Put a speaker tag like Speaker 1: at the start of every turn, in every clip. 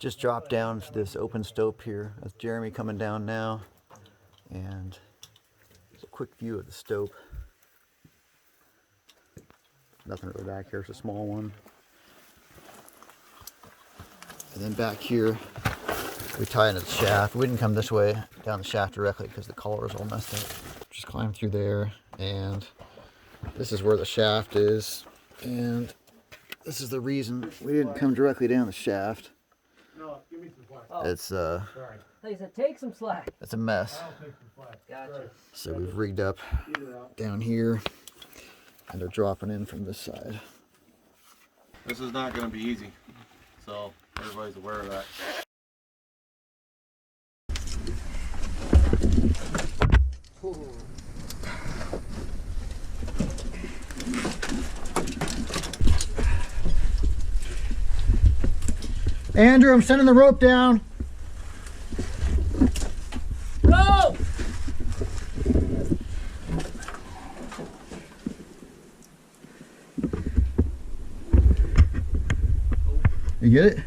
Speaker 1: Just dropped down to this open stope here. That's Jeremy coming down now. And it's a quick view of the stope. Nothing really back here, it's a small one. And then back here, we tie into the shaft. We didn't come this way down the shaft directly because the collar is all messed up. Just climb through there, and this is where the shaft is. And this is the reason we didn't come directly down the shaft.
Speaker 2: No, give me some slack.
Speaker 1: It's
Speaker 2: Sorry.
Speaker 3: They said take some slack.
Speaker 1: it's a mess.
Speaker 2: I'll take some slack.
Speaker 3: Gotcha.
Speaker 1: So we've rigged up down here, and they're dropping in from this side.
Speaker 4: This is not going to be easy, so everybody's aware of that.
Speaker 1: Andrew, I'm sending the rope down.
Speaker 3: Go!
Speaker 1: You get it?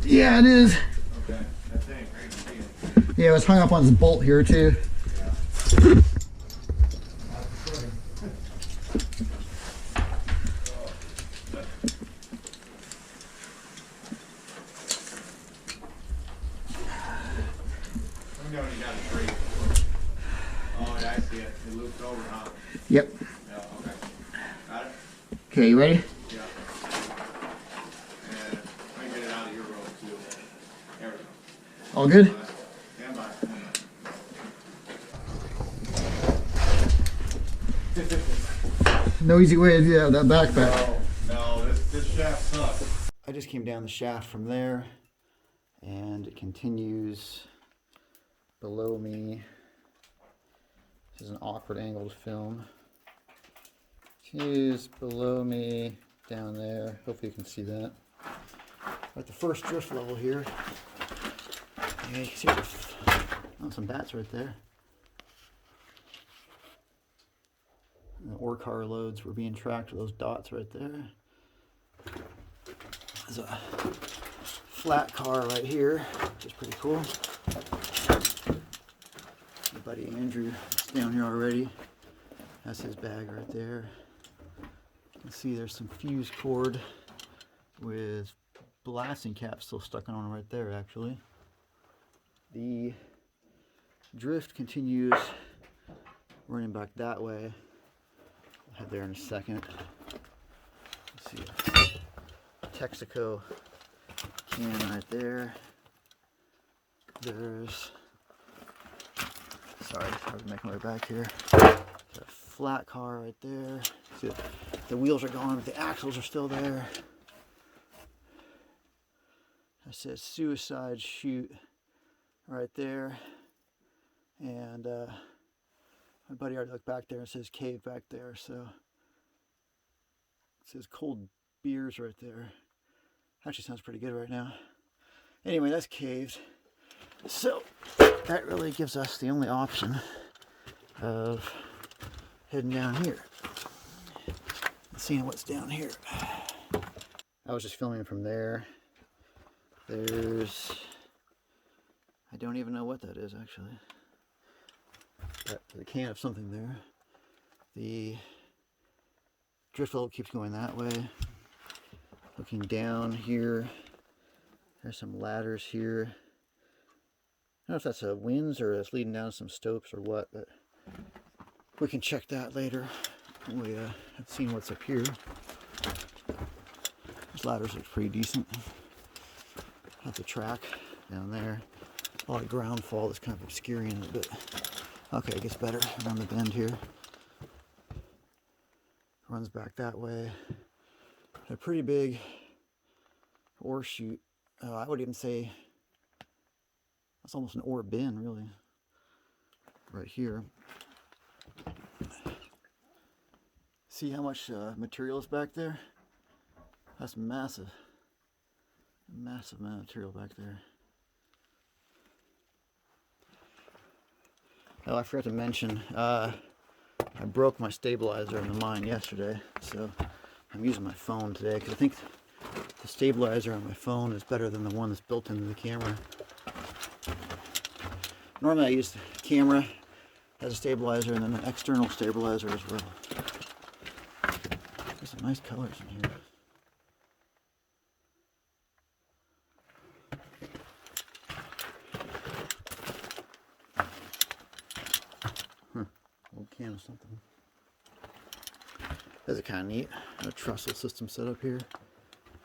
Speaker 1: Yeah, it is.
Speaker 4: Okay, that thing, right?
Speaker 1: Yeah, it was hung up on this bolt here too.
Speaker 4: Let me know when you got it free. Oh, yeah, I see it. It loops over, huh?
Speaker 1: Yep.
Speaker 4: Yeah, okay. Got it?
Speaker 1: Okay, you ready?
Speaker 4: Yeah. And I can get it out of your rope too. There we go.
Speaker 1: All good?
Speaker 4: Stand by.
Speaker 1: No easy way to do that with that backpack.
Speaker 4: No, this shaft sucks.
Speaker 1: I just came down the shaft from there, and it continues below me. This is an awkward angle to film. Continues below me down there. Hopefully you can see that. At the first drift level here. Yeah, you can see some bats right there. And the ore car loads were being tracked with those dots right there. There's a flat car right here, which is pretty cool. My buddy Andrew is down here already. That's his bag right there. You can see there's some fuse cord with blasting caps still stuck on right there actually. The drift continues running back that way. I'll head there in a second. Let's see. Texaco can right there. There's, sorry, I was making my way back here. There's a flat car right there. See, the wheels are gone, but the axles are still there. That says suicide chute right there. And my buddy already looked back there and says cave back there. So it says cold beers right there. Actually sounds pretty good right now. Anyway, that's caved. So that really gives us the only option of heading down here and seeing what's down here. I was just filming from there. There's, I don't even know what that is actually. But the can of something there. The drift level keeps going that way. Looking down here, There's some ladders here. I don't know if that's a winds or it's leading down some stopes or what, but we can check that later when we have seen what's up here. These ladders look pretty decent. Have the track down there. A lot of ground fall that's kind of obscuring it, but okay, it gets better around the bend here. Runs back that way. A pretty big ore chute. I would even say that's almost an ore bin, really. Right here. See how much material is back there? That's massive. Massive amount of material back there. Oh, I forgot to mention, I broke my stabilizer in the mine yesterday, so I'm using my phone today because I think the stabilizer on my phone is better than the one that's built into the camera. Normally I use the camera as a stabilizer and then an external stabilizer as well. There's some nice colors in here. Old can of something. That's kind of neat. A trestle system set up here.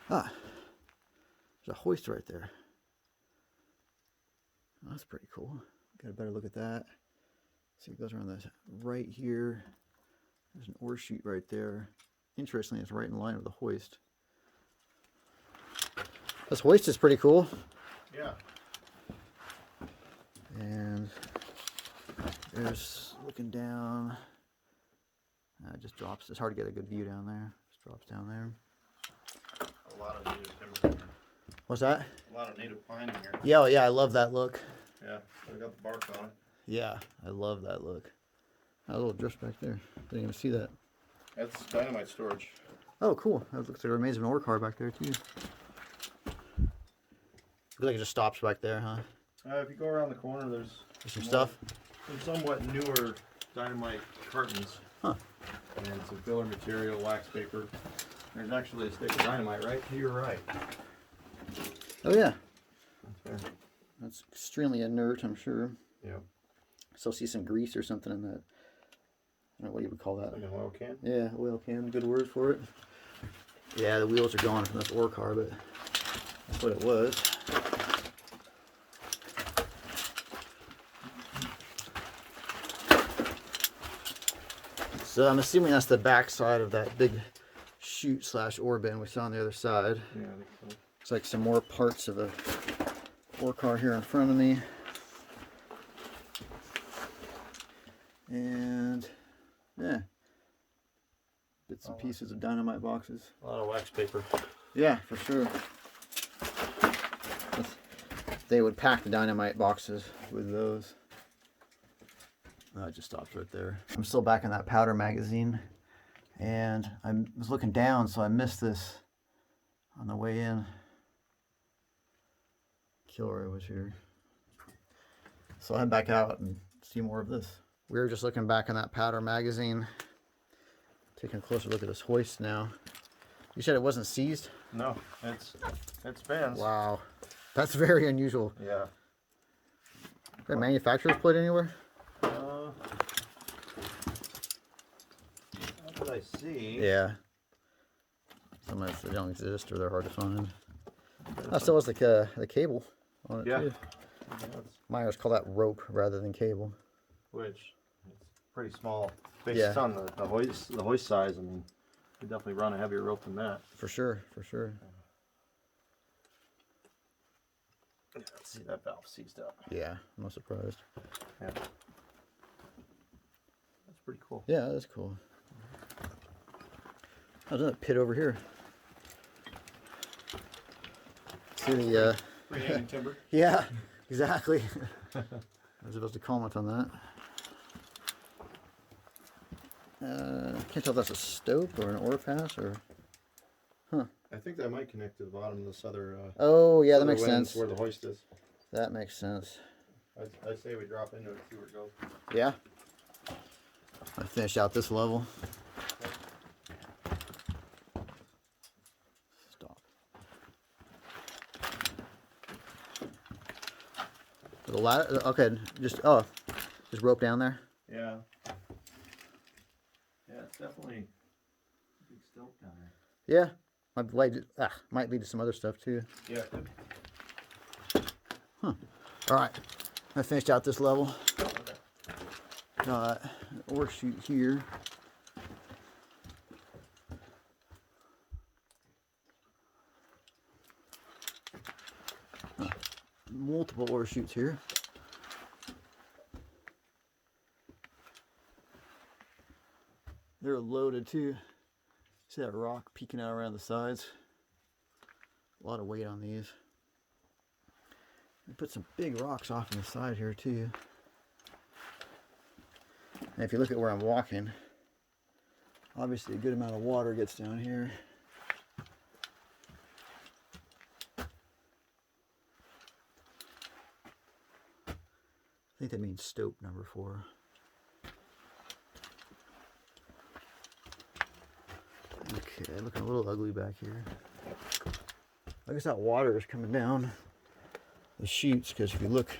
Speaker 1: Ah, there's a hoist right there. Oh, that's pretty cool. Got a better look at that. See, it goes around the right here. There's an ore chute right there. Interestingly, it's right in line with the hoist. This hoist is pretty cool.
Speaker 2: Yeah.
Speaker 1: And there's looking down. It just drops. It's hard to get a good view down there. Just drops down there.
Speaker 2: A lot of native timber in here.
Speaker 1: What's that?
Speaker 2: A lot of native pine in here.
Speaker 1: Yeah, yeah, I love that look.
Speaker 2: Yeah, I got the bark on it.
Speaker 1: Yeah, I love that look. A little drift back there. Didn't even see that.
Speaker 2: That's dynamite storage.
Speaker 1: Oh, cool. That looks like there remains of an ore car back there, too. Looks like it just stops back there, huh?
Speaker 2: If you go around the corner, there's
Speaker 1: Some stuff?
Speaker 2: Some somewhat newer dynamite cartons.
Speaker 1: Huh.
Speaker 2: And some filler material, wax paper. There's actually a stick of dynamite right to your right.
Speaker 1: Oh, yeah.
Speaker 2: That's there.
Speaker 1: That's extremely inert, I'm sure.
Speaker 2: Yep.
Speaker 1: Still see some grease or something in that. I don't know what you would call that.
Speaker 2: Like an oil can.
Speaker 1: Yeah, oil can. Good word for it. Yeah, the wheels are gone from this ore car, but that's what it was. So I'm assuming that's the back side of that big chute slash ore bin we saw on the other side.
Speaker 2: Yeah, I think so.
Speaker 1: Looks like some more parts of a ore car here in front of me. And yeah, bits and pieces of dynamite boxes.
Speaker 2: A lot of wax paper.
Speaker 1: Yeah, for sure. They would pack the dynamite boxes with those. Oh, it just stops right there. I'm still back in that powder magazine, and I was looking down, so I missed this on the way in. Kilroy was here. So I'll head back out and see more of this. We were just looking back in that powder magazine, taking a closer look at this hoist now. You said it wasn't seized?
Speaker 2: No, it spans.
Speaker 1: Wow, that's very unusual.
Speaker 2: Yeah.
Speaker 1: Is there a manufacturer's plate anywhere?
Speaker 2: What did I see?
Speaker 1: Yeah. Some of them don't exist or they're hard to find. Oh, so was the cable on it
Speaker 2: Yeah.
Speaker 1: too.
Speaker 2: That's-
Speaker 1: Myers call that rope rather than cable.
Speaker 2: Which it's pretty small based
Speaker 1: Yeah.
Speaker 2: on the hoist size. I mean, you definitely run a heavier rope than that.
Speaker 1: For sure, for sure.
Speaker 2: Let's see that valve seized up.
Speaker 1: Yeah, I'm not surprised.
Speaker 2: Yeah. That's pretty cool.
Speaker 1: Yeah, that's cool. Oh, there's a pit over here. See the
Speaker 2: Free-hanging timber.
Speaker 1: yeah, exactly. I was supposed to comment on that. Can't tell if that's a stope or an ore pass or.
Speaker 2: I think that might connect to the bottom of this other.
Speaker 1: Oh yeah, that
Speaker 2: other
Speaker 1: makes
Speaker 2: winds
Speaker 1: sense.
Speaker 2: Where the hoist is.
Speaker 1: That makes sense.
Speaker 2: I say we drop into it, see where it goes.
Speaker 1: Yeah. I finish out this level. Stop. The ladder. Okay, just rope down there.
Speaker 2: Yeah. Yeah, it's definitely a big stope down there.
Speaker 1: Yeah, might lead to some other stuff too.
Speaker 2: Yeah.
Speaker 1: All right, I finished out this level.
Speaker 2: Okay.
Speaker 1: Got an ore chute here. Multiple ore chutes here. They're loaded too. See that rock peeking out around the sides? A lot of weight on these. We put some big rocks off on the side here too. And if you look at where I'm walking, obviously a good amount of water gets down here. I think that means stope number 4. Okay, looking a little ugly back here. I guess that water is coming down the chutes, because if you look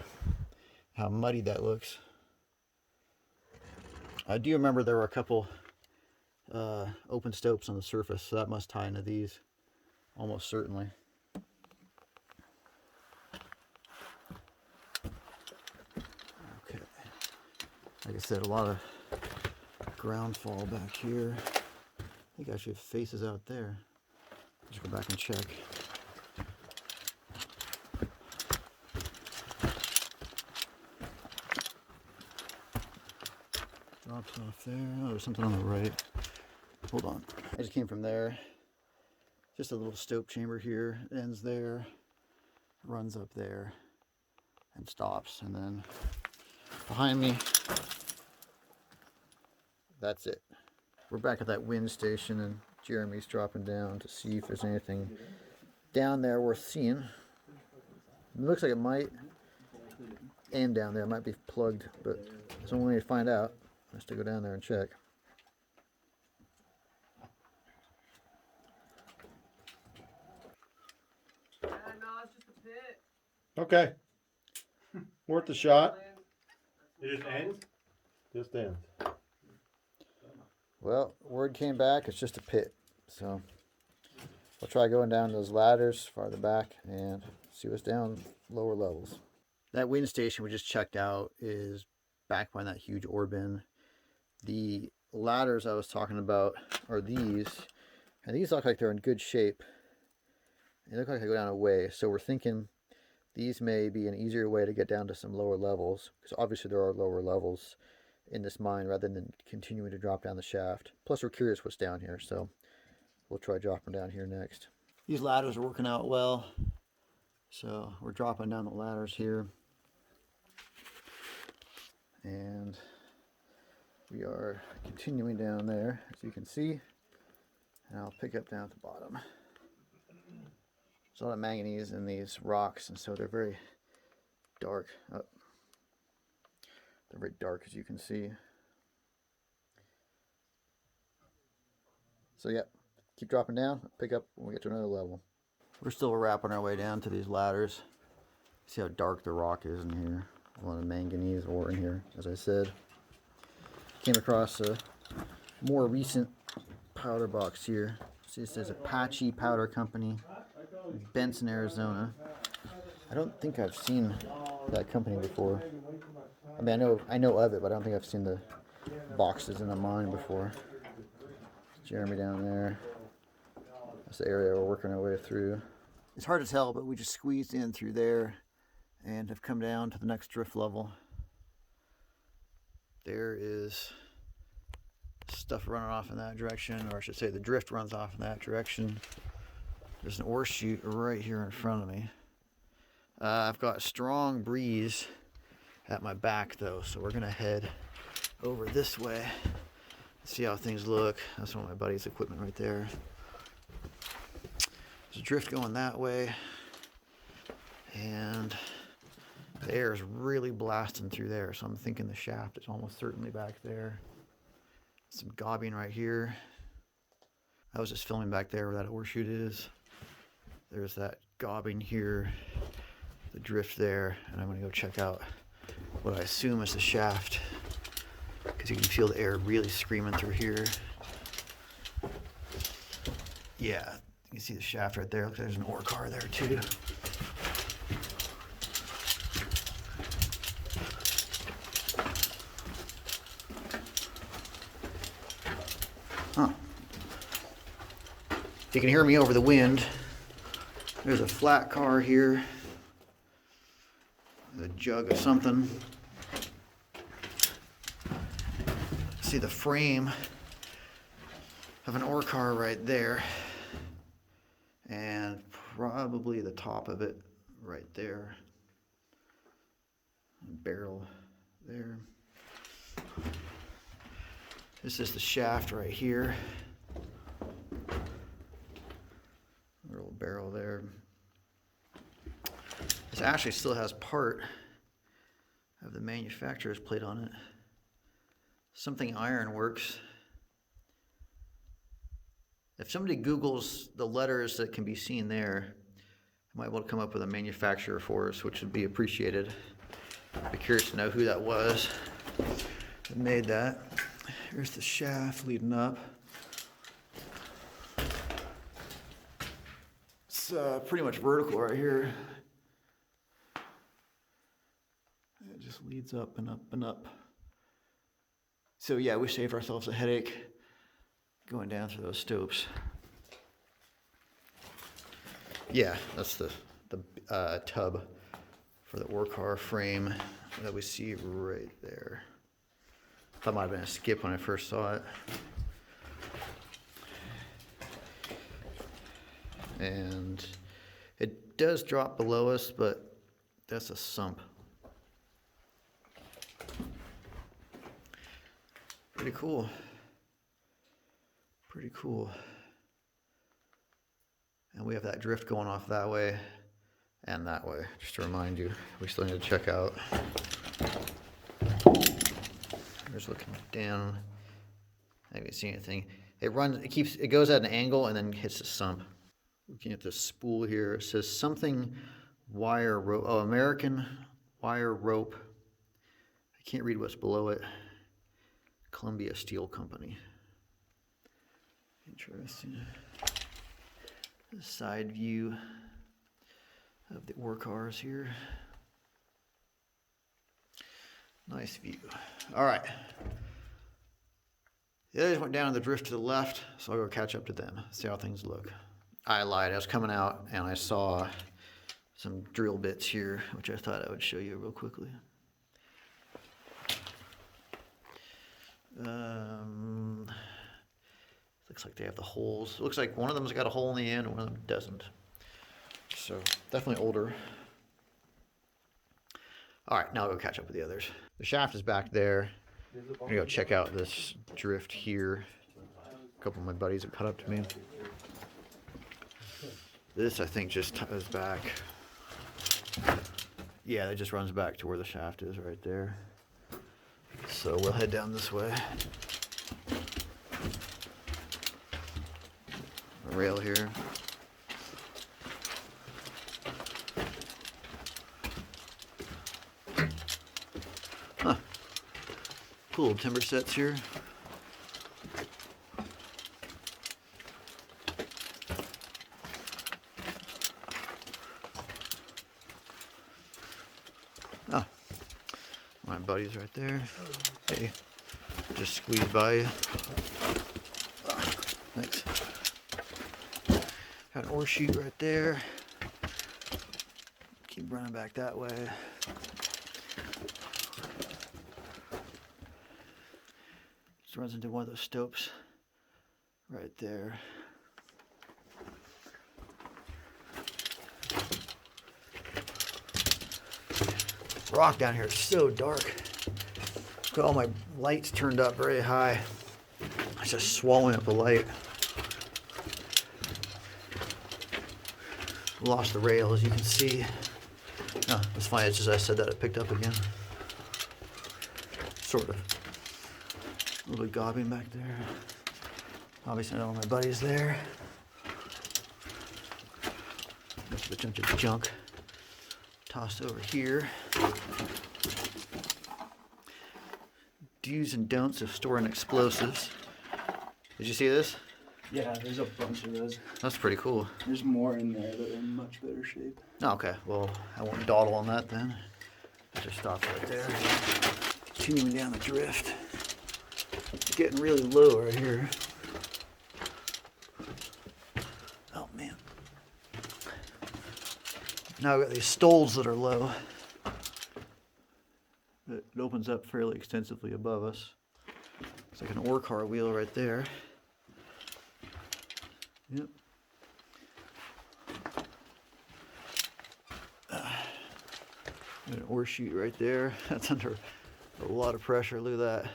Speaker 1: how muddy that looks. I do remember there were a couple open stopes on the surface, so that must tie into these, almost certainly. Okay, like I said, a lot of ground fall back here. I think actually it faces out there. Just go back and check. Drops off there. Oh, there's something on the right. Hold on. I just came from there. Just a little stope chamber here. It ends there. Runs up there. And stops. And then behind me, that's it. We're back at that wind station, and Jeremy's dropping down to see if there's anything down there worth seeing. It looks like it might end down there. It might be plugged, but there's only way to find out. Has to go down there and check.
Speaker 3: No, it's just a pit.
Speaker 2: Okay. Worth a shot. It just ends? Just ends.
Speaker 1: Well, word came back, it's just a pit. So we'll try going down those ladders farther back and see what's down lower levels. That wind station we just checked out is back behind that huge ore bin. The ladders I was talking about are these, and these look like they're in good shape. They look like they go down a way, so we're thinking these may be an easier way to get down to some lower levels, because obviously there are lower levels in this mine rather than continuing to drop down the shaft. Plus we're curious what's down here, so we'll try dropping down here next. These ladders are working out well, so we're dropping down the ladders here, and we are continuing down there, as you can see, and I'll pick up down at the bottom. There's a lot of manganese in these rocks, and so they're very dark. Oh, they're very dark, as you can see. So yeah, keep dropping down, pick up when we get to another level. We're still wrapping our way down to these ladders. See how dark the rock is in here. A lot of manganese ore in here, as I said. Came across a more recent powder box here. See, it says Apache Powder Company, Benson, Arizona. I don't think I've seen that company before. I mean, I know of it, but I don't think I've seen the boxes in a mine before. Jeremy down there. That's the area we're working our way through. It's hard to tell, but we just squeezed in through there and have come down to the next drift level. There is stuff running off in that direction, or I should say the drift runs off in that direction. There's an ore chute right here in front of me. I've got a strong breeze at my back though, so we're gonna head over this way, see how things look. That's one of my buddy's equipment right there. There's a drift going that way, and the air is really blasting through there, so I'm thinking the shaft is almost certainly back there. Some gobbing right here. I was just filming back there where that ore chute is. There's that gobbing here. the drift there, and I'm gonna go check out what I assume is the shaft, because you can feel the air really screaming through here. Yeah, you can see the shaft right there. Looks like there's an ore car there too. Huh. If you can hear me over the wind, there's a flat car here. A jug of something. See the frame of an ore car right there. And probably the top of it right there. Barrel there. This is the shaft right here. Little barrel there. This actually still has part of the manufacturer's plate on it. Something Iron Works. If somebody Googles the letters that can be seen there, I might be able to come up with a manufacturer for us, which would be appreciated. I'd be curious to know who that was that made that. Here's the shaft leading up. It's pretty much vertical right here. It just leads up and up and up. So yeah, we saved ourselves a headache going down through those stopes. Yeah, that's the tub for the ore car frame that we see right there. That might have been a skip when I first saw it. And it does drop below us, but that's a sump. Pretty cool. Pretty cool. And we have that drift going off that way and that way. Just to remind you, we still need to check out. Just looking down. I haven't seen anything. It goes at an angle and then hits the sump. Looking at the spool here, it says something wire rope. Oh, American wire rope. I can't read what's below it. Columbia Steel Company. Interesting. The side view of the ore cars here. Nice view. All right. The others went down the drift to the left, so I'll go catch up to them, see how things look. I lied. I was coming out and I saw some drill bits here, which I thought I would show you real quickly. Looks like they have the holes. It looks like one of them's got a hole in the end, and one of them doesn't. So definitely older. All right, now I'll go catch up with the others. The shaft is back there. I'm gonna go check out this drift here. A couple of my buddies have cut up to me. This, I think, just ties back. Yeah, it just runs back to where the shaft is right there. So we'll head down this way. A rail here. Huh. Cool timber sets here. Oh, my buddy's right there. Hey, just squeezed by you. Thanks. Got an ore chute right there. Keep running back that way. Just runs into one of those stopes right there. Rock down here is so dark. Got all my lights turned up very high. It's just swallowing up the light. Lost the rail, as you can see. Oh, it's fine. It's just I said that it picked up again. Sort of. A little bit gobbing back there. Obviously, not all my buddies there. There's a bunch of junk tossed over here. Do's and don'ts of storing explosives. Did you see this?
Speaker 5: Yeah, there's a bunch of those.
Speaker 1: That's pretty cool.
Speaker 5: There's more in there that are in much better shape.
Speaker 1: Oh, okay, well, I won't dawdle on that then. I'll just stop right there. Continuing down the drift. It's getting really low right here. Oh, man. Now I've got these stoles that are low. It opens up fairly extensively above us. It's like an ore car wheel right there. Yep. An ore chute right there. That's under a lot of pressure. Look at that.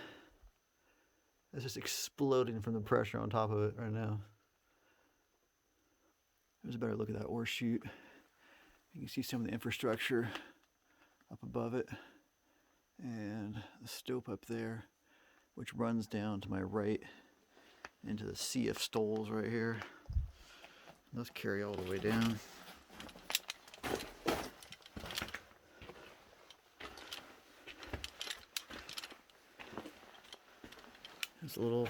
Speaker 1: That's just exploding from the pressure on top of it right now. There's a better look at that ore chute. You can see some of the infrastructure up above it. And the stope up there, which runs down to my right into the sea of stoles right here. Those carry all the way down. There's a little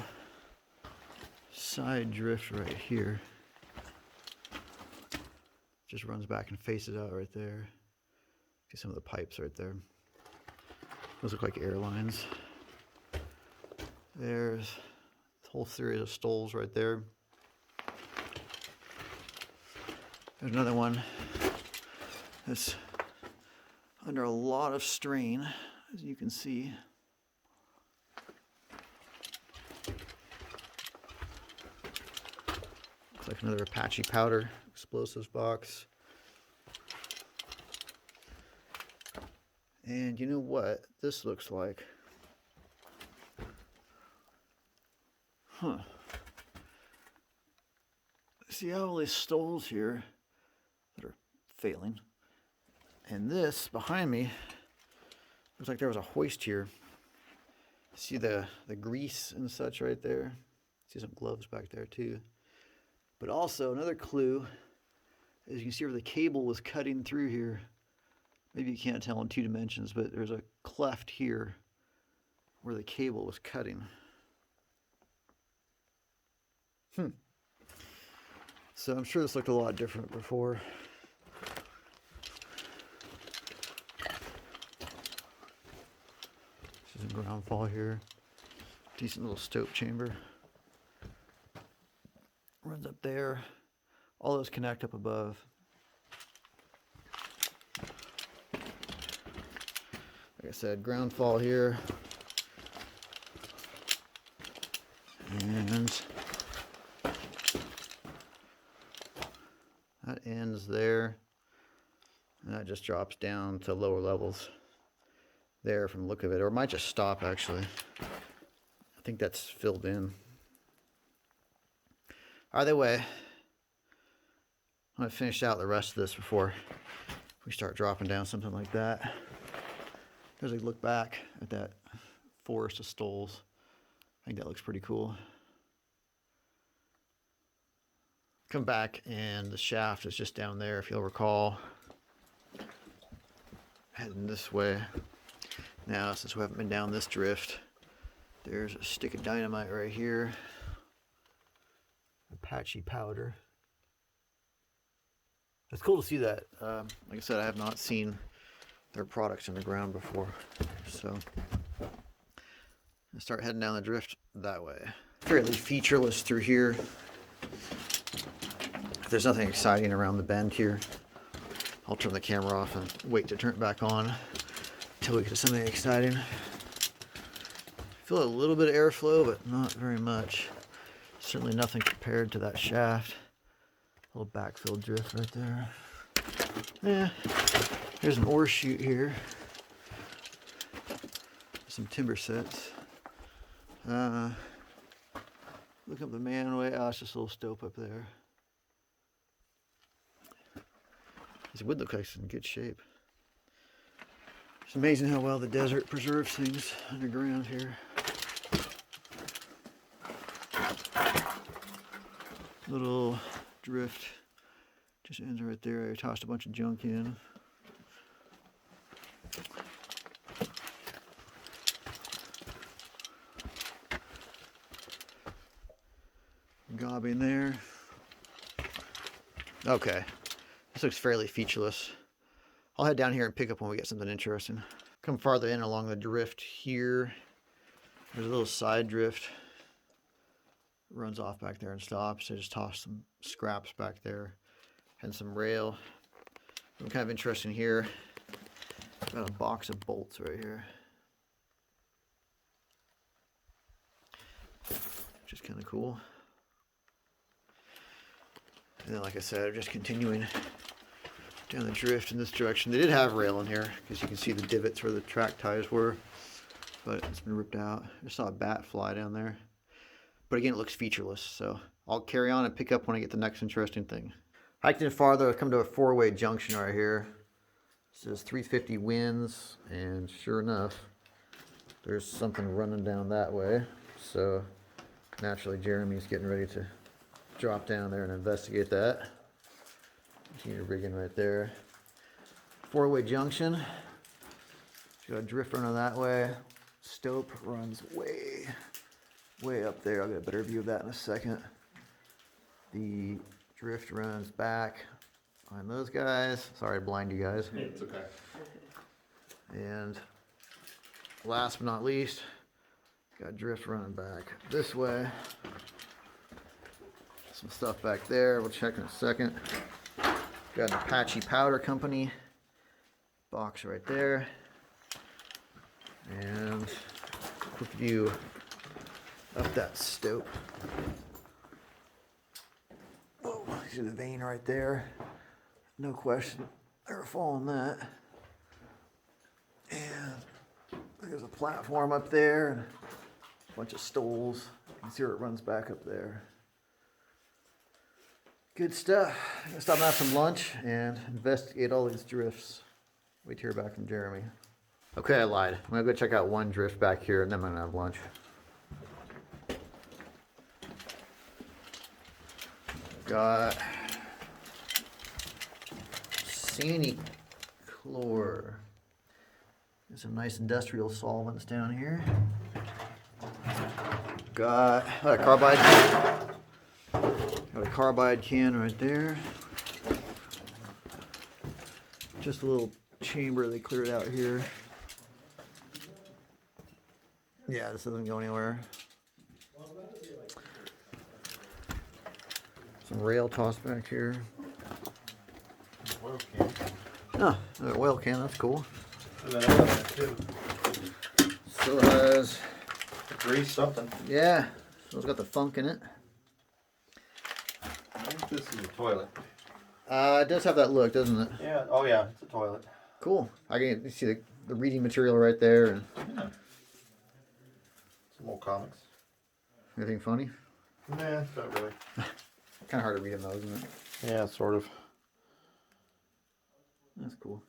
Speaker 1: side drift right here. Just runs back and faces out right there. See some of the pipes right there. Those look like airlines. There's a whole series of stoles right there. There's another one that's under a lot of strain, as you can see. Looks like another Apache powder explosives box. And you know what this looks like? Huh. See all these stoles here that are failing. And this behind me looks like there was a hoist here. See the grease and such right there? See some gloves back there too. But also another clue, as you can see where the cable was cutting through here. Maybe you can't tell in 2 dimensions, but there's a cleft here where the cable was cutting. So I'm sure this looked a lot different before. This is a ground fall here. Decent little stope chamber. Runs up there. All those connect up above. Like I said, ground fall here. And that ends there. And that just drops down to lower levels there from the look of it. Or it might just stop actually. I think that's filled in. Either way, I'm going to finish out the rest of this before we start dropping down something like that. There's a look back at that forest of stoles. I think that looks pretty cool. Come back and the shaft is just down there if you'll recall. Heading this way. Now since we haven't been down this drift, there's a stick of dynamite right here. Apache powder. It's cool to see that. Like I said, I have not seen their products in the ground before. So I'll start heading down the drift that way. Fairly featureless through here. There's nothing exciting around the bend here. I'll turn the camera off and wait to turn it back on until we get to something exciting. Feel a little bit of airflow, but not very much. Certainly nothing compared to that shaft. A little backfill drift right there. Yeah, there's an ore chute here. Some timber sets. Look up the manway. Oh, it's just a little stope up there. This wood looks like it's in good shape. It's amazing how well the desert preserves things underground here. Little drift just ends right there. I tossed a bunch of junk in. bobbing there. Okay, this looks fairly featureless. I'll head down here and pick up when we get something interesting. Come farther in along the drift here. There's a little side drift. Runs off back there and stops. I just tossed some scraps back there and some rail. I'm kind of interested here. Got a box of bolts right here, which is kind of cool. And then, like I said, I'm just continuing down the drift in this direction. They did have rail in here because you can see the divots where the track ties were, but it's been ripped out. I saw a bat fly down there. But again, it looks featureless, so I'll carry on and pick up when I get the next interesting thing. Hiked in farther, I've come to a four-way junction right here. It says 350 winds, and sure enough, there's something running down that way. So naturally, Jeremy's getting ready to drop down there and investigate that. Continue rigging right there. Four-way junction. Got a drift running that way. Stope runs way up there. I'll get a better view of that in a second. The drift runs back behind those guys. Sorry to blind you guys.
Speaker 2: It's okay.
Speaker 1: And last but not least, got drift running back this way. Some stuff back there. We'll check in a second. Got an Apache Powder Company box right there. And quick view up that stope. Whoa, see the vein right there. No question, never falling that. And there's a platform up there and a bunch of stoles. You can see where it runs back up there. Good stuff. I'm gonna stop and have some lunch and investigate all these drifts. Wait to hear back from Jeremy. Okay, I lied. I'm gonna go check out one drift back here and then I'm gonna have lunch. Got Sandy Chlor. There's some nice industrial solvents down here. Got a carbide. Got a carbide can right there. Just a little chamber they cleared out here. Yeah, this doesn't go anywhere. Some rail tossed back here.
Speaker 2: Oil can.
Speaker 1: Oh, another oil can, that's cool.
Speaker 2: And then another one too.
Speaker 1: Still has,
Speaker 2: Grease something.
Speaker 1: yeah, still got the funk in it.
Speaker 2: I think this is a toilet.
Speaker 1: It does have that look, doesn't it?
Speaker 2: Yeah. Oh yeah, it's a toilet.
Speaker 1: Cool. I can see the reading material right there. And
Speaker 2: Yeah. Some old comics.
Speaker 1: anything funny?
Speaker 2: Nah, not really.
Speaker 1: Kind of hard to read them though, isn't it?
Speaker 2: Yeah, sort of.
Speaker 1: That's cool.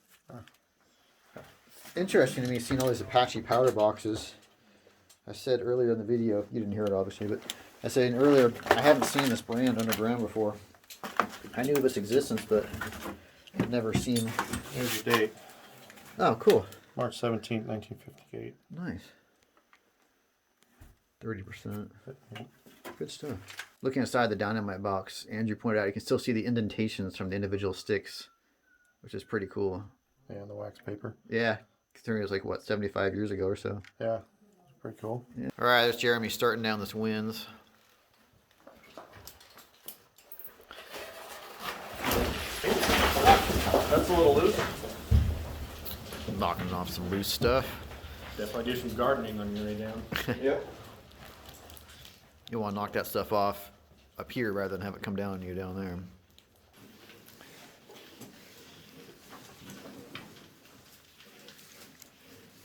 Speaker 1: Interesting to me seeing all these Apache powder boxes. I said earlier in the video, you didn't hear it obviously, but I said earlier I haven't seen this brand underground before. I knew of its existence, but I'd never seen.
Speaker 2: Here's your date.
Speaker 1: Oh, cool.
Speaker 2: March 17th, 1958.
Speaker 1: Nice. 30%. Good stuff. Looking inside the dynamite box, Andrew pointed out you can still see the indentations from the individual sticks, which is pretty cool.
Speaker 2: Yeah, the wax paper.
Speaker 1: Yeah, considering it was like, what, 75 years ago or so.
Speaker 2: Yeah, it's pretty cool.
Speaker 1: Yeah. All right, there's Jeremy starting down this winds.
Speaker 2: That's a little loose.
Speaker 1: Knocking off some loose stuff.
Speaker 4: Definitely do some gardening on your way down.
Speaker 2: Yep.
Speaker 1: You want to knock that stuff off up here rather than have it come down on you down there.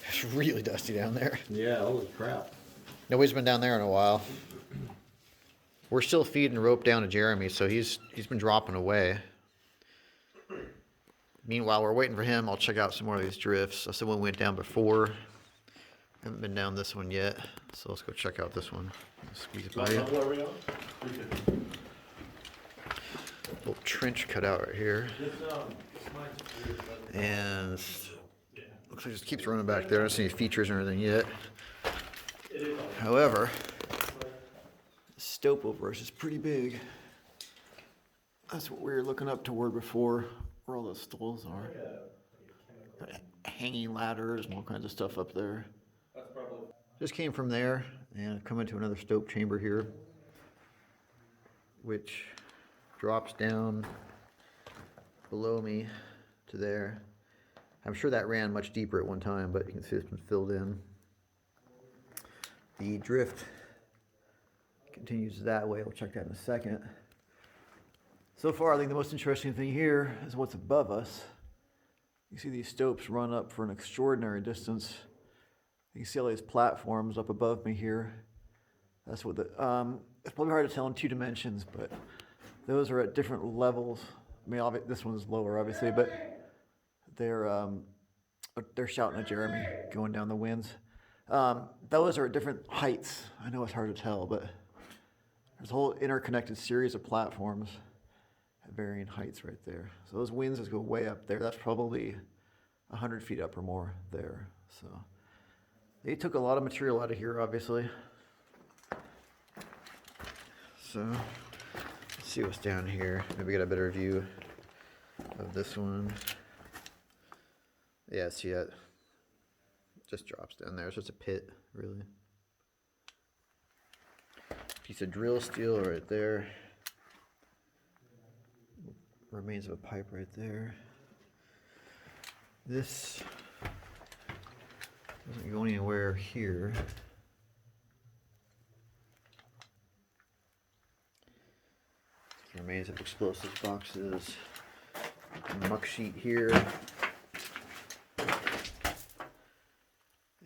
Speaker 1: It's really dusty down there.
Speaker 2: Yeah, holy crap.
Speaker 1: Nobody's been down there in a while. We're still feeding rope down to Jeremy, so he's been dropping away. Meanwhile, we're waiting for him. I'll check out some more of these drifts. That's the one we went down before. Haven't been down this one yet, so let's go check out this one. Squeeze it by you.
Speaker 4: What are we on?
Speaker 1: Little trench cut out right here. And looks like it just keeps running back there. I don't see any features or anything yet. However, stope over us is pretty big. That's what we were looking up toward before, where all those stalls are. Got hanging ladders and all kinds of stuff up there. Just came from there and come into another stope chamber here, which drops down below me to there. I'm sure that ran much deeper at one time, but you can see it's been filled in. The drift continues that way. We'll check that in a second. So far, I think the most interesting thing here is what's above us. You see these stopes run up for an extraordinary distance. You can see all these platforms up above me here. That's what the, it's probably hard to tell in 2 dimensions, but those are at different levels. I mean, this one's lower, obviously, but they're shouting at Jeremy going down the winds. Those are at different heights. I know it's hard to tell, but there's a whole interconnected series of platforms at varying heights right there. So those winds just go way up there. That's probably 100 feet up or more there. So they took a lot of material out of here, obviously. So let's see what's down here. Maybe get a better view of this one. Yeah, see that? Just drops down there. It's just a pit, really. Piece of drill steel right there. Remains of a pipe right there. This doesn't go anywhere here. Remains of explosives boxes. Muck sheet here.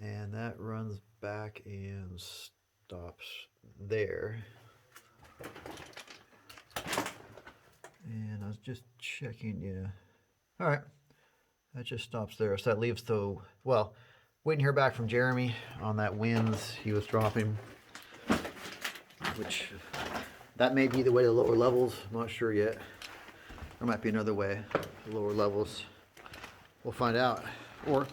Speaker 1: And that runs back and stops there. And I was just checking, yeah. All right, that just stops there. So that leaves the, well, waiting to hear back from Jeremy on that winds he was dropping, which that may be the way to lower levels. I'm not sure yet. There might be another way to lower levels. We'll find out. Or,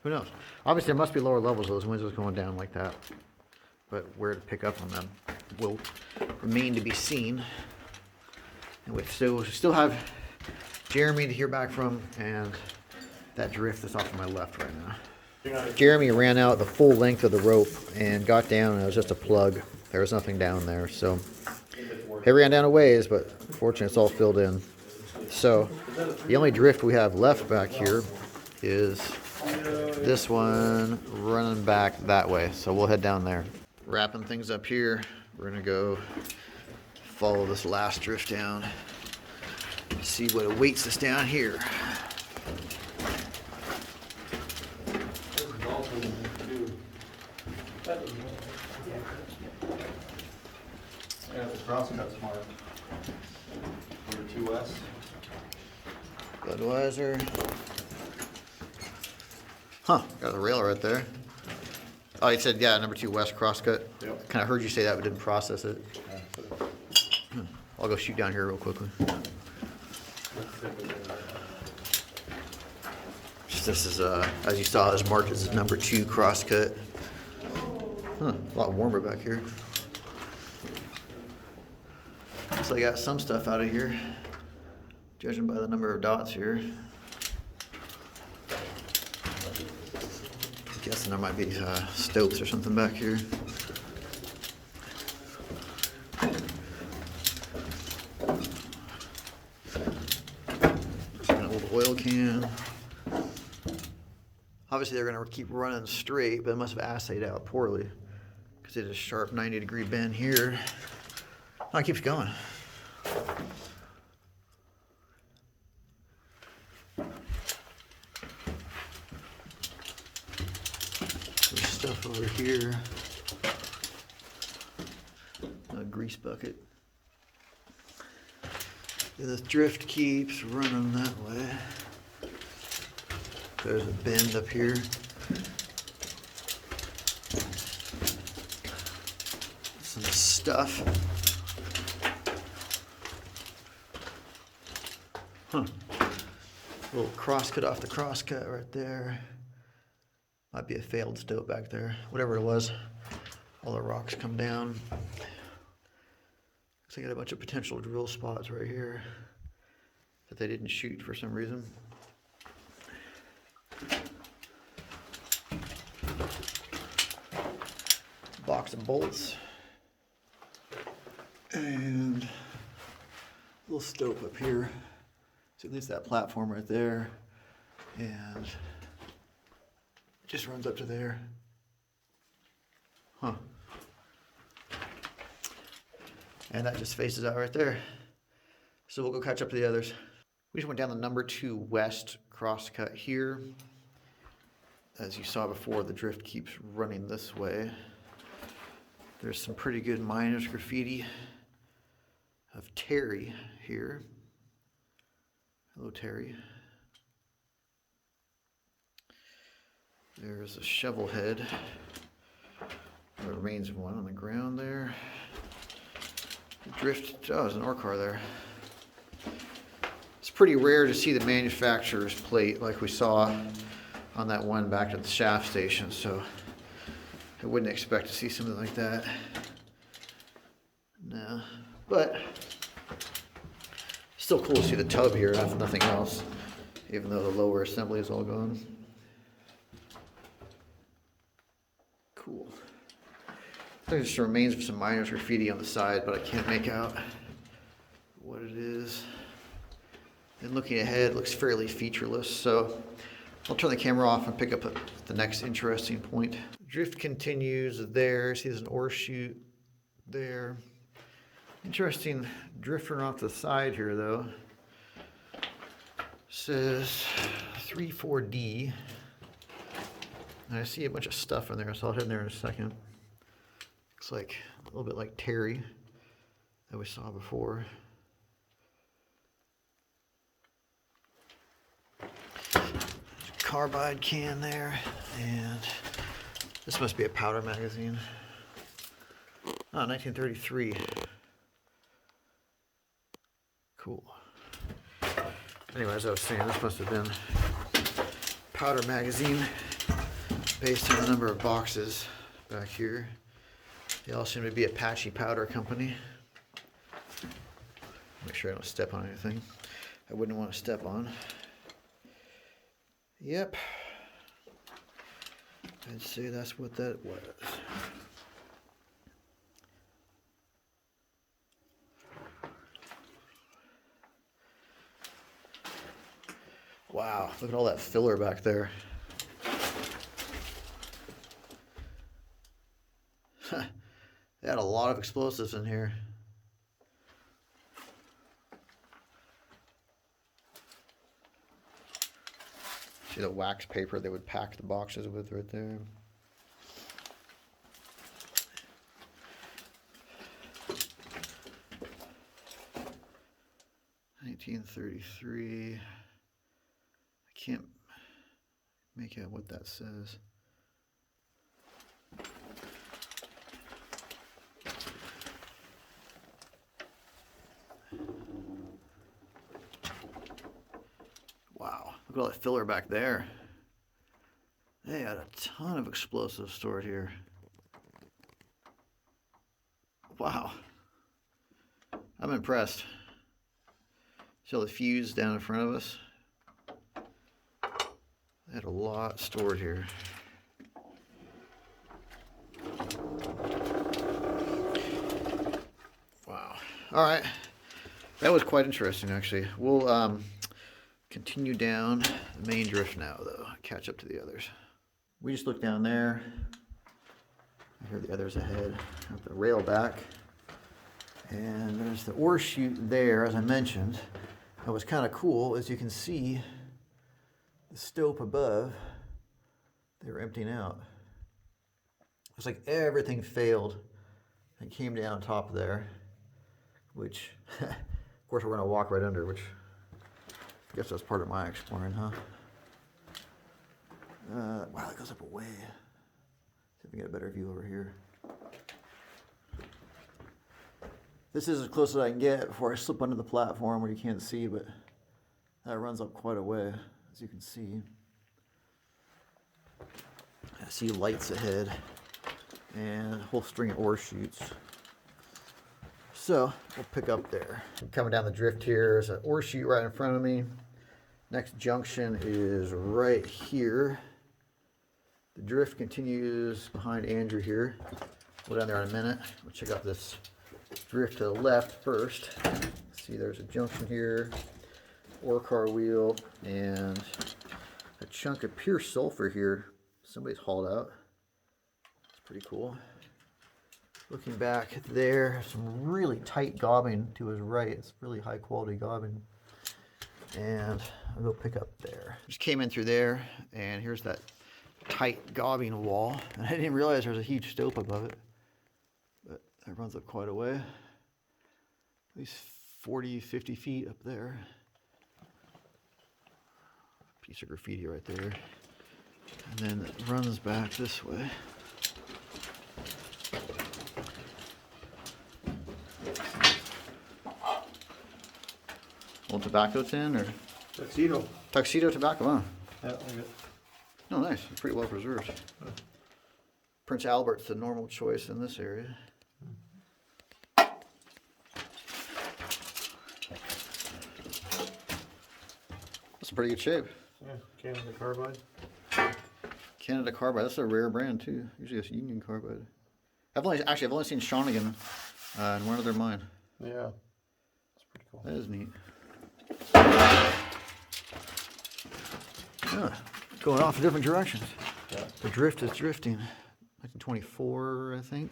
Speaker 1: who knows? Obviously, there must be lower levels of those winds going down like that. But where to pick up on them will remain to be seen. And we still have Jeremy to hear back from, and that drift is off to my left right now. Jeremy ran out the full length of the rope and got down, and it was just a plug. There was nothing down there, so he ran down a ways, but fortunately it's all filled in. So the only drift we have left back here is this one running back that way, so we'll head down there. Wrapping things up here, we're gonna go follow this last drift down, see what awaits us down here.
Speaker 2: Yeah, the crossing got smart. Number 2 west.
Speaker 1: Budweiser. Huh, got the rail right there. Oh, you said, yeah, number 2 west crosscut.
Speaker 2: Yep.
Speaker 1: Kind of heard you say that, but didn't process it. I'll go shoot down here real quickly. This is, as you saw, this marked as number 2 crosscut. Huh, a lot warmer back here. Looks like I got some stuff out of here, judging by the number of dots here. Guessing there might be stopes or something back here. It's an old oil can. Obviously they're gonna keep running straight, but it must have assayed out poorly because it is a sharp 90-degree bend here. Oh, it keeps going. There's stuff over here. A grease bucket. And this drift keeps running that way. There's a bend up here. Some stuff. Huh. A little crosscut off the crosscut right there. Might be a failed stope back there. Whatever it was. all the rocks come down. Looks like I got a bunch of potential drill spots right here that they didn't shoot for some reason. Box of bolts. And a little stope up here. So at least that platform right there. And it just runs up to there. Huh. And that just faces out right there. So we'll go catch up to the others. We just went down the number 2 west crosscut here. As you saw before, the drift keeps running this way. There's some pretty good miners graffiti of Terry here. Hello, Terry. There's a shovel head. There remains of one on the ground there. The drift, oh, there's an ore car there. It's pretty rare to see the manufacturer's plate like we saw on that one back at the shaft station, so I wouldn't expect to see something like that. No, but still cool to see the tub here, if nothing else, even though the lower assembly is all gone. Cool. There's just remains of some miners graffiti on the side, but I can't make out what it is. And looking ahead, it looks fairly featureless, so I'll turn the camera off and pick up at the next interesting point. Drift continues there. See, there's an ore chute there. Interesting drifter off the side here, though. Says 34D. And I see a bunch of stuff in there, so I'll head in there in a second. Looks like a little bit like Terry that we saw before. Carbide can there, and this must be a powder magazine. Oh, 1933. Cool. Anyway, as I was saying, this must have been powder magazine based on the number of boxes back here. They all seem to be Apache Powder Company. Make sure I don't step on anything I wouldn't want to step on. Yep, I'd say that's what that was. Wow, look at all that filler back there. They had a lot of explosives in here. See the wax paper they would pack the boxes with right there. $1933. I can't make out what that says. Wow, look at all that filler back there. They had a ton of explosives stored here. Wow, I'm impressed. See all the fuse down in front of us? They had a lot stored here. Wow. All right, that was quite interesting actually. We'll continue down the main drift now though, catch up to the others. We just looked down there. I hear the others ahead. Got the rail back. And there's the ore chute there, as I mentioned. That was kind of cool. As you can see, the stope above, they were emptying out. It's like everything failed and came down on top of there, which, of course, we're going to walk right under, which I guess that's part of my exploring, huh? Wow, that goes up a way. See if we can get a better view over here. This is as close as I can get before I slip under the platform where you can't see, but that runs up quite a way, as you can see. I see lights ahead. and a whole string of ore chutes. So we'll pick up there. Coming down the drift here is an ore chute right in front of me. Next junction is right here. The drift continues behind Andrew here. We'll go down there in a minute. We'll check out this drift to the left first. See, there's a junction here, ore car wheel, and a chunk of pure sulfur here. Somebody's hauled out. It's pretty cool. Looking back there, some really tight gobbing to his right. It's really high quality gobbing. And I'll go pick up there. Just came in through there, and here's that tight gobbing wall. And I didn't realize there was a huge stope above it. But that runs up quite a way. At least 40, 50 feet up there. Piece of graffiti right there. And then it runs back this way. Old tobacco tin or
Speaker 2: Tuxedo.
Speaker 1: tuxedo tobacco, huh?
Speaker 2: Yeah, I got
Speaker 1: Oh, nice. Pretty well preserved. Prince Albert's the normal choice in this area. That's in pretty good shape.
Speaker 2: yeah, Canada Carbide.
Speaker 1: Canada Carbide. That's a rare brand too. Usually it's Union Carbide. I've only seen Shawnigan in one other mine.
Speaker 2: Yeah, that's pretty cool.
Speaker 1: That is neat. Yeah, going off in different directions.
Speaker 2: Yeah.
Speaker 1: The drift is drifting. 1924, I think.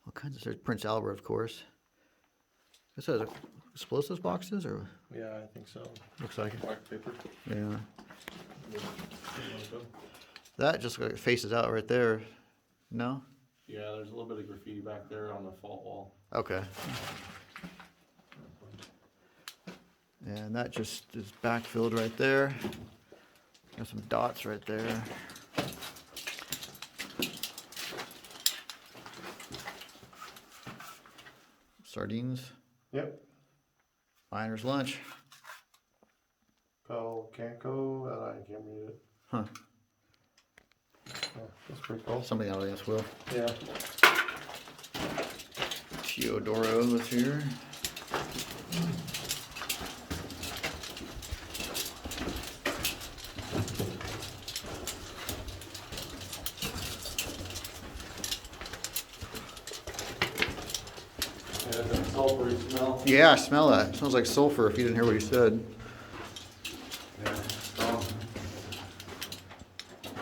Speaker 1: All kinds of stuff. Prince Albert, of course. This has explosives boxes, or
Speaker 2: Yeah, I think so.
Speaker 1: looks like it.
Speaker 2: Black paper.
Speaker 1: Yeah. That just like faces out right there. No?
Speaker 2: Yeah, there's a little bit of graffiti back there on the fault wall.
Speaker 1: Okay. And that just is backfilled right there. Got some dots right there. Sardines.
Speaker 2: Yep.
Speaker 1: Miner's lunch.
Speaker 2: Pel Canco, I can't read it.
Speaker 1: Huh.
Speaker 2: Yeah, that's pretty cool.
Speaker 1: Somebody in the audience will.
Speaker 2: Yeah.
Speaker 1: Teodoro was here.
Speaker 2: Yeah, that sulfury smell.
Speaker 1: Yeah, I smell that. It smells like sulfur if you didn't hear what he said.
Speaker 2: Yeah, strong.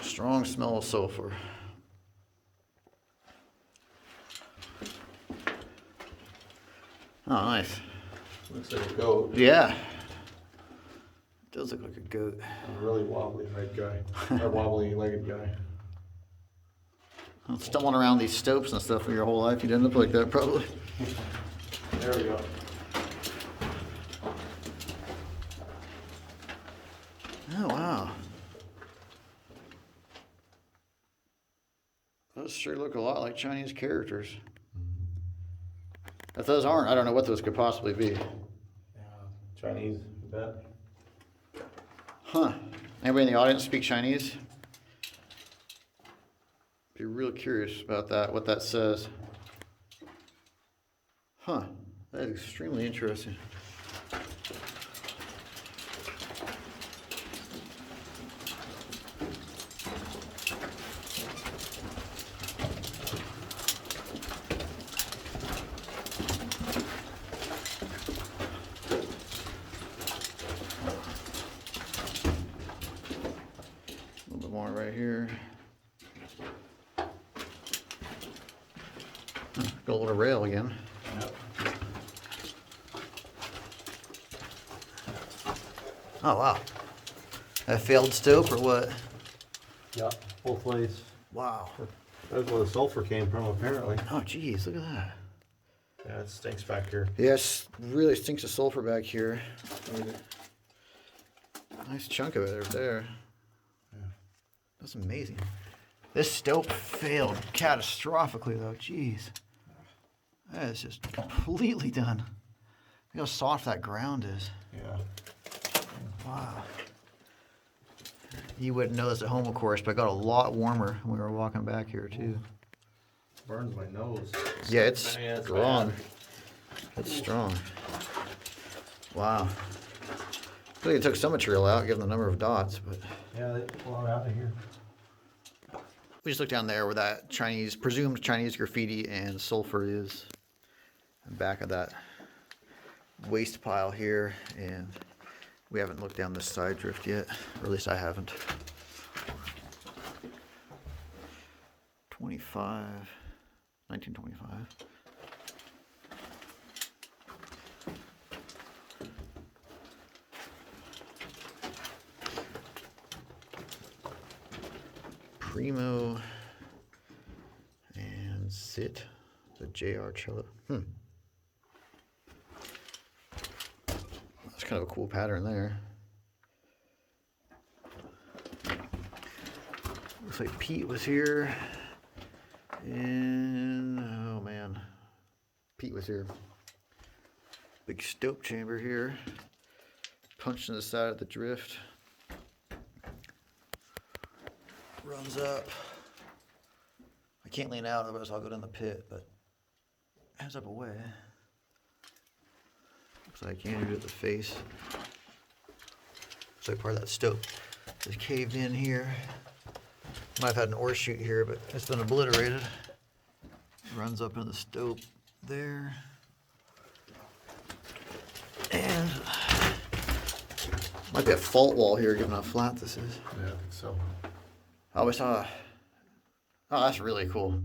Speaker 1: Strong smell of sulfur. Oh, nice.
Speaker 2: Looks like a goat.
Speaker 1: Yeah. Does look like a goat.
Speaker 2: A really wobbly leg guy. Or wobbly legged guy.
Speaker 1: Stumbling around these stopes and stuff for your whole life, you'd end up like that probably.
Speaker 2: There we go.
Speaker 1: Oh, wow. Those sure look a lot like Chinese characters. If those aren't, I don't know what those could possibly be.
Speaker 2: Yeah. Chinese, you bet.
Speaker 1: Huh. Anybody in the audience speak Chinese? Be real curious about that, what that says. Huh. That is extremely interesting. A little bit more right here. Got a little rail again.
Speaker 2: Yep.
Speaker 1: Oh, wow. A failed stope or what?
Speaker 2: Yeah, both ways.
Speaker 1: Wow.
Speaker 2: That's where the sulfur came from, apparently.
Speaker 1: Oh, geez, look at that.
Speaker 2: Yeah, it stinks back here.
Speaker 1: Yes, really stinks of sulfur back here. Nice chunk of it right there.
Speaker 2: Yeah.
Speaker 1: That's amazing. This stope failed catastrophically, though. Jeez. That is just completely done. Look how soft that ground is.
Speaker 2: Yeah.
Speaker 1: Wow. You wouldn't know this at home, of course, but it got a lot warmer when we were walking back here too.
Speaker 2: Burns my nose.
Speaker 1: Yeah, it's
Speaker 2: Man, it's
Speaker 1: strong.
Speaker 2: bad.
Speaker 1: It's strong. Wow. I think it took some material out, given the number of dots, but
Speaker 2: Yeah, they pull it out of here.
Speaker 1: we just looked down there where that Chinese, presumed Chinese graffiti and sulfur is. And back of that waste pile here, and we haven't looked down this side drift yet, or at least I haven't. 1925. Primo and Sit, the JR cello. That's kind of a cool pattern there. Looks like Pete was here. And oh man, Pete was here. Big stope chamber here. Punched in the side of the drift. Runs up. I can't lean out, otherwise I'll go down the pit, but ends up away. Looks like I can do it at the face. Looks like part of that stope is caved in here. Might have had an ore chute here, but it's been obliterated. Runs up in the stope there. And might be a fault wall here, given how flat this is.
Speaker 2: Yeah, I think so.
Speaker 1: I always saw. Oh, that's really cool.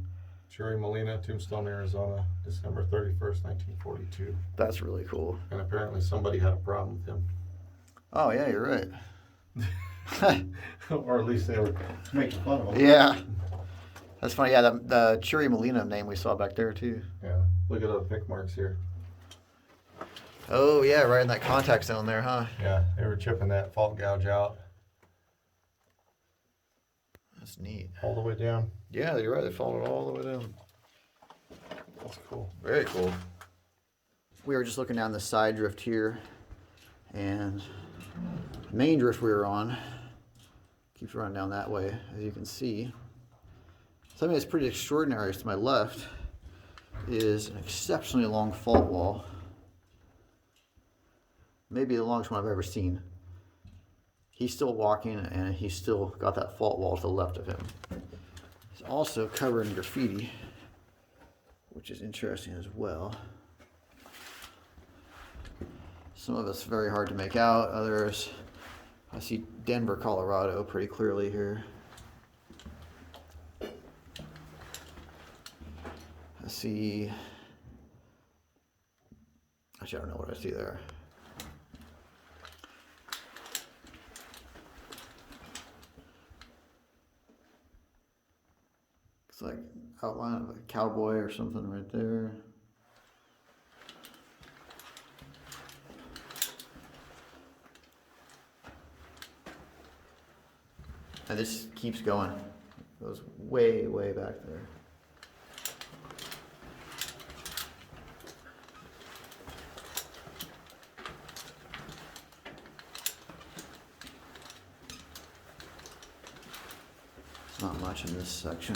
Speaker 2: Cherry Molina, Tombstone, Arizona, December 31st, 1942.
Speaker 1: That's really cool.
Speaker 2: And apparently somebody had a problem with him.
Speaker 1: Oh yeah, you're right.
Speaker 2: Or at least they were making fun of him.
Speaker 1: Yeah, that's funny. Yeah, the Cherry Molina name we saw back there too.
Speaker 2: Yeah, look at the pick marks here.
Speaker 1: Oh yeah, right in that contact zone there, huh?
Speaker 2: Yeah, they were chipping that fault gouge out
Speaker 1: That's neat.
Speaker 2: all the way down.
Speaker 1: Yeah, you're right. They followed all the way down.
Speaker 2: That's cool.
Speaker 1: Very cool. We were just looking down the side drift here, and the main drift we were on keeps running down that way, as you can see. Something that's pretty extraordinary is to my left is an exceptionally long fault wall. Maybe the longest one I've ever seen. He's still walking, and he's still got that fault wall to the left of him. He's also covered in graffiti, which is interesting as well. Some of it's very hard to make out, others, I see Denver, Colorado pretty clearly here. I see, actually I don't know what I see there. It's like outline of a cowboy or something right there. And this keeps going. It goes way, way back there. There's not much in this section.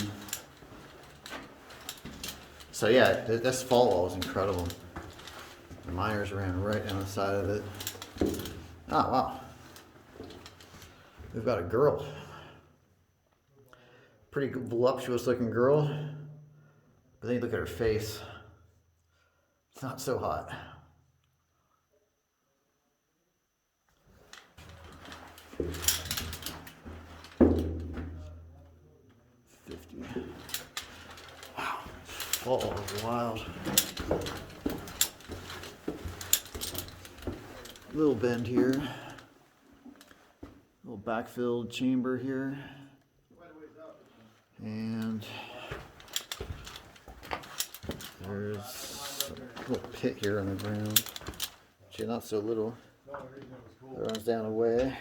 Speaker 1: So yeah, this fault wall is incredible. The miners ran right down the side of it. Oh wow. We've got a girl. Pretty voluptuous looking girl. But then you look at her face. It's not so hot. Wow. Oh, wild. Little bend here. Little backfilled chamber here. And there's a little pit here on the ground. Actually, not so little. It runs down away.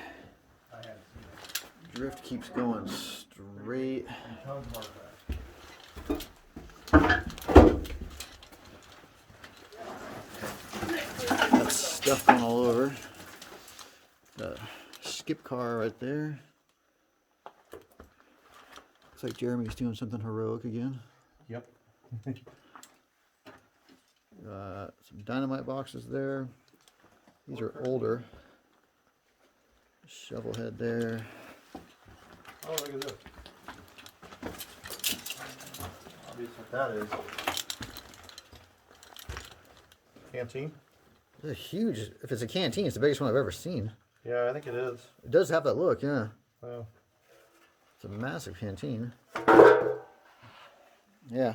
Speaker 1: Drift keeps going straight. That's stuff going all over. The skip car right there. Looks like Jeremy's doing something heroic again.
Speaker 2: Yep.
Speaker 1: Some dynamite boxes there. These are older. Shovel head there.
Speaker 2: Oh, look at this. Obvious what that is. Canteen?
Speaker 1: It's a huge, if it's a canteen, it's the biggest one I've ever seen.
Speaker 2: Yeah, I think it is.
Speaker 1: It does have that look, yeah.
Speaker 2: Wow.
Speaker 1: It's a massive canteen. Yeah,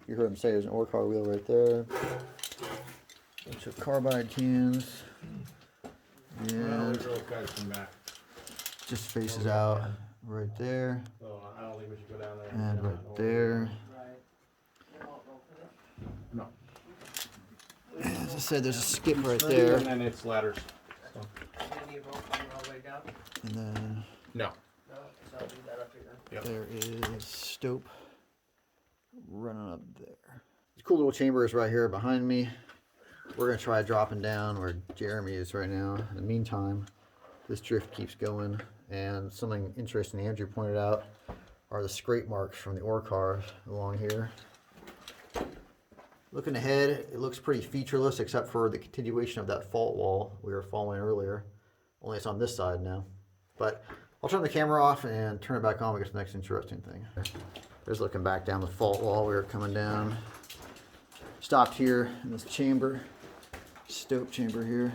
Speaker 1: you heard him say there's an ore car wheel right there. Bunch of carbide cans.
Speaker 2: Well,
Speaker 1: And
Speaker 2: those guys come back.
Speaker 1: just faces out right there.
Speaker 2: So I don't think we should go down there.
Speaker 1: And right there.
Speaker 2: No.
Speaker 1: As I said, there's a skip right there.
Speaker 2: And then it's ladders. So.
Speaker 3: Any rope on all the way down?
Speaker 1: And then
Speaker 2: No.
Speaker 3: No, so I'll leave that up here.
Speaker 2: Yep.
Speaker 1: there is Stope running up there. These cool little chambers right here behind me. We're going to try dropping down where Jeremy is right now. In the meantime, this drift keeps going. And something interesting Andrew pointed out are the scrape marks from the ore cars along here. Looking ahead, it looks pretty featureless except for the continuation of that fault wall we were following earlier. Only it's on this side now. But I'll turn the camera off and turn it back on. We get to the next interesting thing. There's looking back down the fault wall we were coming down. Stopped here in this chamber, stope chamber here.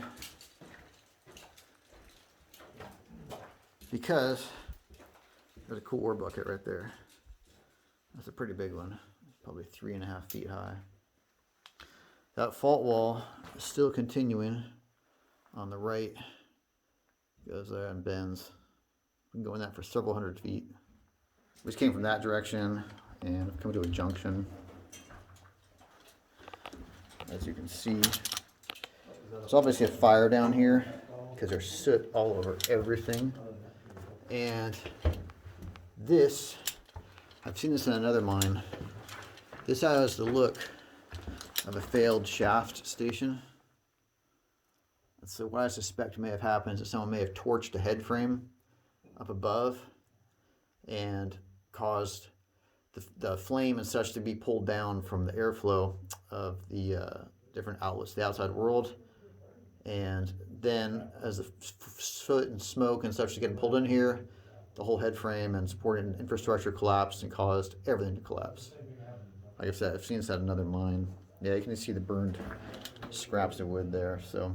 Speaker 1: Because there's a cool ore bucket right there. That's a pretty big one. It's probably 3.5 feet high. That fault wall is still continuing on the right. Goes there and bends. Been going that for several hundred feet. We just came from that direction and come to a junction. As you can see, there's obviously a fire down here because there's soot all over everything. And this, I've seen this in another mine. This has the look of a failed shaft station. And so what I suspect may have happened is that someone may have torched a head frame up above and caused the flame and such to be pulled down from the airflow of the different outlets, the outside world. And then as the soot and smoke and such is getting pulled in here, the whole head frame and supporting infrastructure collapsed and caused everything to collapse. Like I said, I've seen this at another mine. Yeah, you can see the burned scraps of wood there. So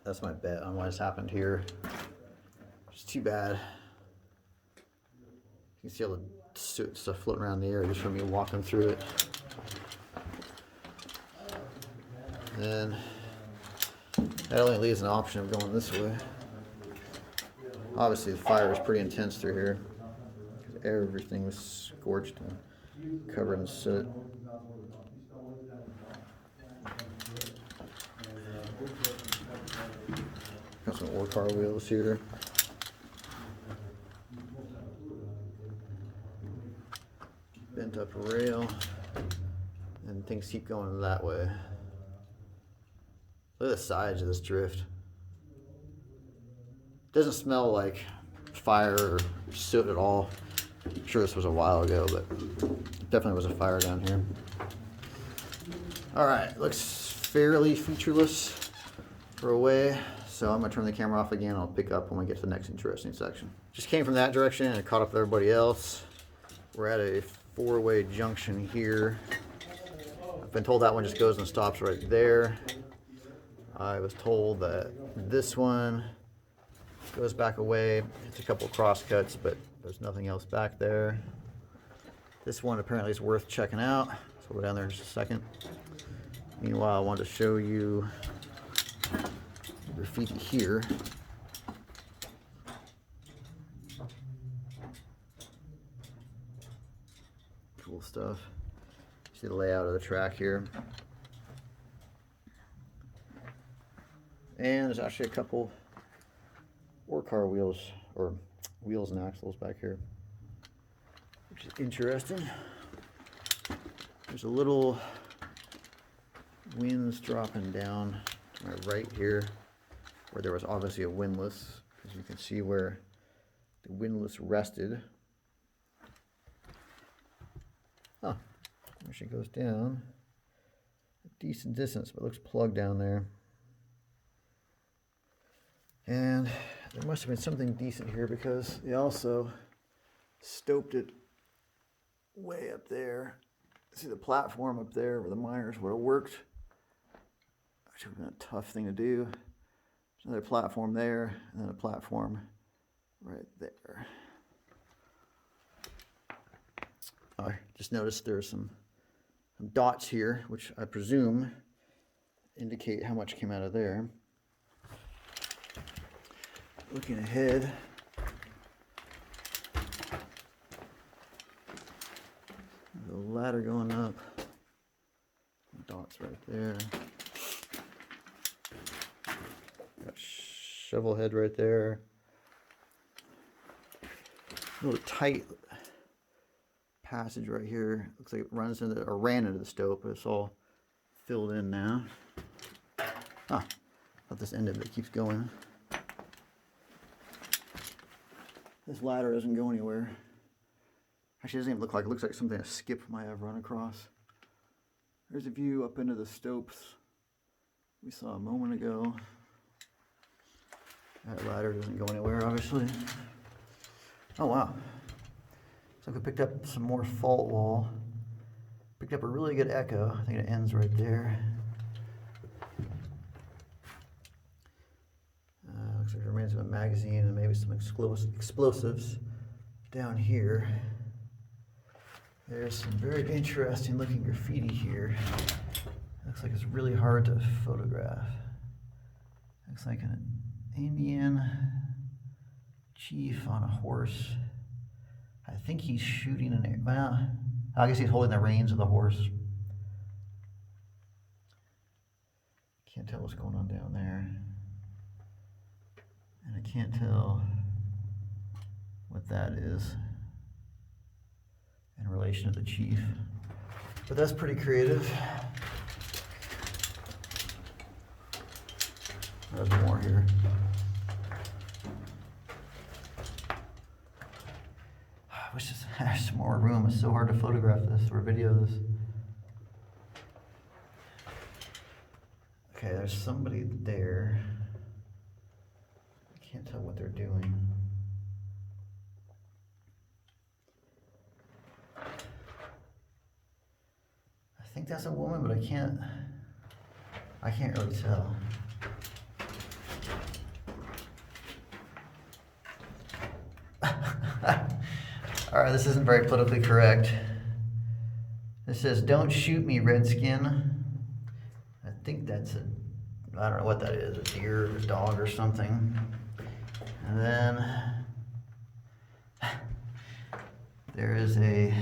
Speaker 1: that's my bet on what has happened here. It's too bad. You can see all the soot stuff floating around in the air just from me walking through it. And that only leaves an option of going this way. Obviously the fire was pretty intense through here. Everything was scorched and covered in soot. Got some ore car wheels here. Bent up rail. And things keep going that way. Look at the size of this drift. Doesn't smell like fire or soot at all. I'm sure this was a while ago, but definitely was a fire down here. Alright, looks fairly featureless for a way, so I'm going to turn the camera off again. I'll pick up when we get to the next interesting section. Just came from that direction and caught up with everybody else. We're at a four-way junction here. I've been told that one just goes and stops right there. I was told that this one goes back away. It's a couple cross cuts, but there's nothing else back there. This one apparently is worth checking out, so we'll go down there in just a second. Meanwhile, I wanted to show you graffiti here. Cool stuff. See the layout of the track here. And there's actually a couple ore car wheels, or wheels and axles back here, which is interesting. There's a little winds dropping down to my right here, where there was obviously a windlass, as you can see where the windlass rested. Actually goes down a decent distance, but it looks plugged down there. And there must have been something decent here because they also stoped it way up there. See the platform up there where the miners would have worked, which would have been a tough thing to do. There's another platform there, and then a platform right there. I just noticed there's some dots here, which I presume indicate how much came out of there. Looking ahead, the ladder going up, dots right there. Got shovel head right there. A little tight passage right here. Looks like it runs into or ran into the stope, but it's all filled in now. Ah, thought this end of it keeps going. This ladder doesn't go anywhere. Actually, it doesn't even look like it. Looks like something a skip might have run across. There's a view up into the stopes we saw a moment ago. That ladder doesn't go anywhere, obviously. Oh, wow. So I picked up some more fault wall. Picked up a really good echo. I think it ends right there. Looks like it remains of a magazine and maybe some explosives down here. There's some very interesting looking graffiti here. Looks like it's really hard to photograph. Looks like an Indian chief on a horse. I think he's shooting an, well, I guess he's holding the reins of the horse. Can't tell what's going on down there. And I can't tell what that is in relation to the chief. But that's pretty creative. There's more here. I wish this had some more room. It's so hard to photograph this or video this. Okay, there's somebody there. I can't tell what they're doing. I think that's a woman, but I can't really tell. All right, this isn't very politically correct. This says, "Don't shoot me, Redskin." I think that's I don't know what that is, a deer or a dog or something. And then there is a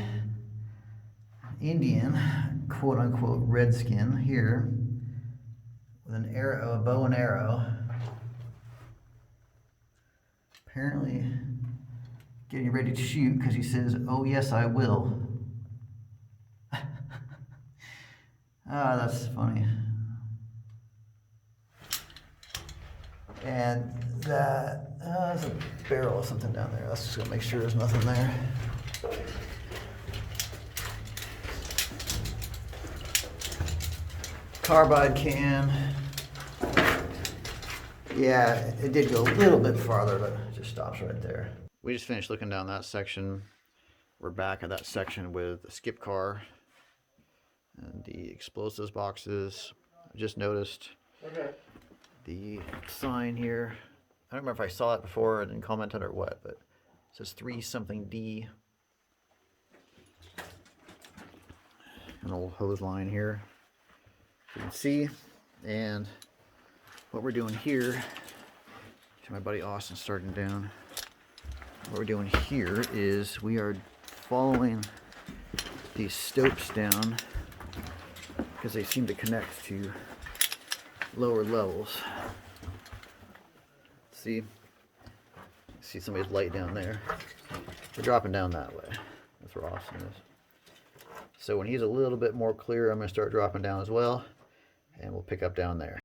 Speaker 1: Indian, quote unquote, redskin here with an arrow, a bow and arrow. Apparently getting ready to shoot because he says, "Oh yes, I will." Ah, that's funny. And that, there's a barrel of something down there. Let's just go make sure there's nothing there. Carbide can. Yeah, it did go a little bit farther, but it just stops right there. We just finished looking down that section. We're back at that section with the skip car and the explosives boxes. I just noticed the sign here. I don't remember if I saw it before and commented or what, but it says 3 something D. An old hose line here. You can see, and what we're doing here, my buddy Austin starting down. What we're doing here is we are following these stopes down because they seem to connect to lower levels. See somebody's light down there. We're dropping down that way. That's where Austin is. So when he's a little bit more clear, I'm going to start dropping down as well, and we'll pick up down there.